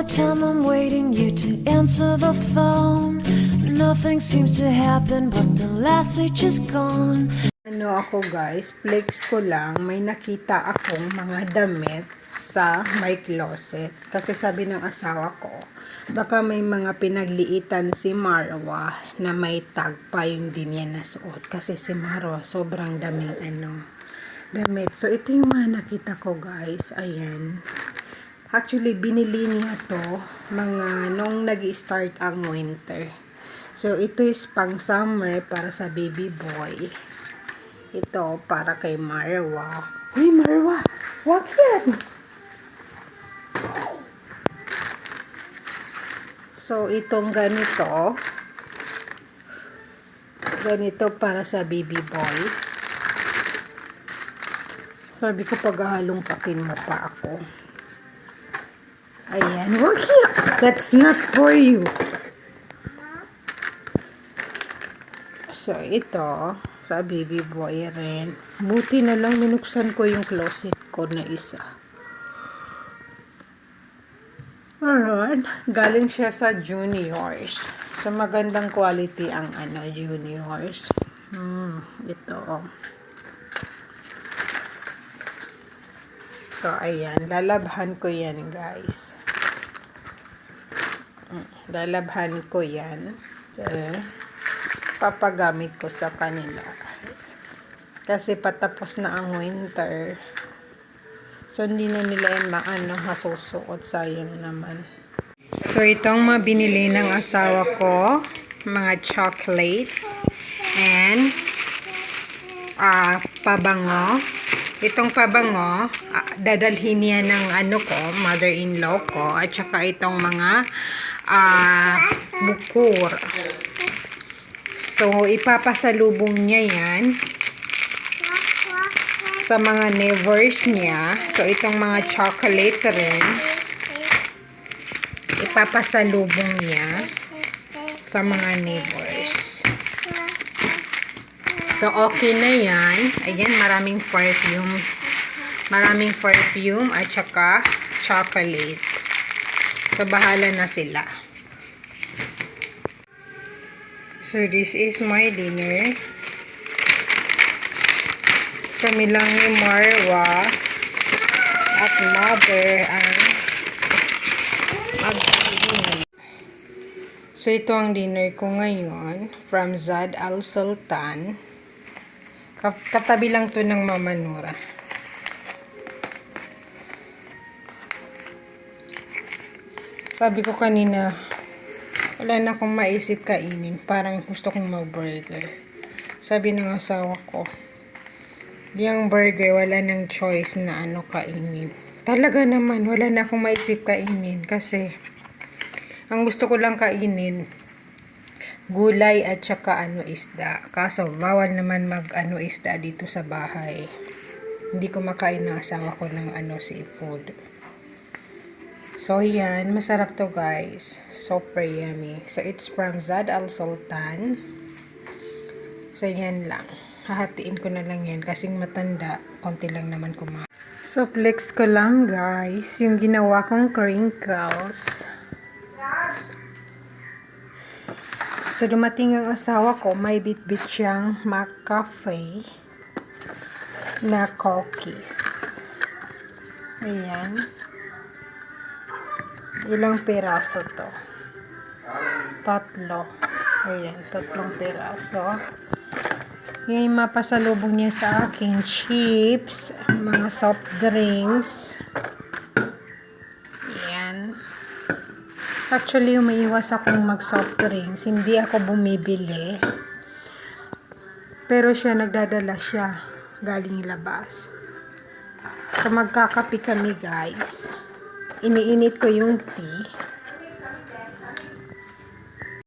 the time I'm waiting you to answer the phone. Nothing seems to happen, but the last stage is gone. Ano ako guys, flex ko lang, may nakita akong mga damit sa my closet. Kasi sabi ng asawa ko, baka may mga pinagliitan si Marwa na may tag pa yung din yan nasuot. Kasi si Marwa, sobrang daming damit. So, ito yung mga nakita ko guys. Ayan. Actually, binili niya to nung nag-start ang winter. So, ito is pang summer para sa baby boy. Ito para kay Marwa. Uy, Marwa! Wag yan! So, itong ganito para sa baby boy. Sabi ko, paghahalongkatin mo pa ako. Ayan, wag yan! That's not for you! So, ito, sa baby boy rin. Buti na lang minuksan ko yung closet ko na isa. Ayan, galing siya sa Juniors. So, magandang quality ang Juniors. Ito. So, ayan, lalabhan ko yan, guys. Lalabhan ko yan. So, papagamit ko sa kanila kasi patapos na ang winter, so hindi na nila yan masusuot, sayang naman. So itong mga binili ng asawa ko, mga chocolates and pabango. Itong pabango, dadalhin niya ng mother-in-law ko, at saka itong mga bukur. So, ipapasalubong niya yan sa mga neighbors niya. So, itong mga chocolate rin, ipapasalubong niya sa mga neighbors. So, okay na yan. Ayan, maraming perfume. Maraming perfume at saka chocolate. So, bahala na sila. So, this is my dinner. Kami lang ni Marwa at mother ang mag-dinner. So, ito ang dinner ko ngayon from Zad Al Sultan. Katabi lang to ng Mama Nura. Sabi ko kanina, wala na akong maisip kainin. Parang gusto kong mag-burger. Sabi ng asawa ko, yung burger, wala nang choice na kainin. Talaga naman, wala na akong maisip kainin. Kasi, ang gusto ko lang kainin, gulay at saka isda. Kaso, bawal naman isda dito sa bahay. Hindi ko makain ng asawa ko ng seafood. So, yan. Masarap to, guys. Super yummy. So, it's from Zad Al Sultan. So, yan lang. Hahatiin ko na lang yan. Kasing matanda, konti lang naman kumain. So, flex ko lang, guys. Yung ginawa kong crinkles. So, dumating ang asawa ko. May bit-bit siyang McCafe na cookies. Ayan. Ilang piraso to? 3. Ayan, 3 piraso. Yung mapasalubong niya sa akin, chips, mga soft drinks. Ayan. Actually, umiiwas akong mag-soft drinks. Hindi ako bumibili. Pero nagdadala siya galing labas. So, magkakape kami, guys. Iniinit ko yung tea.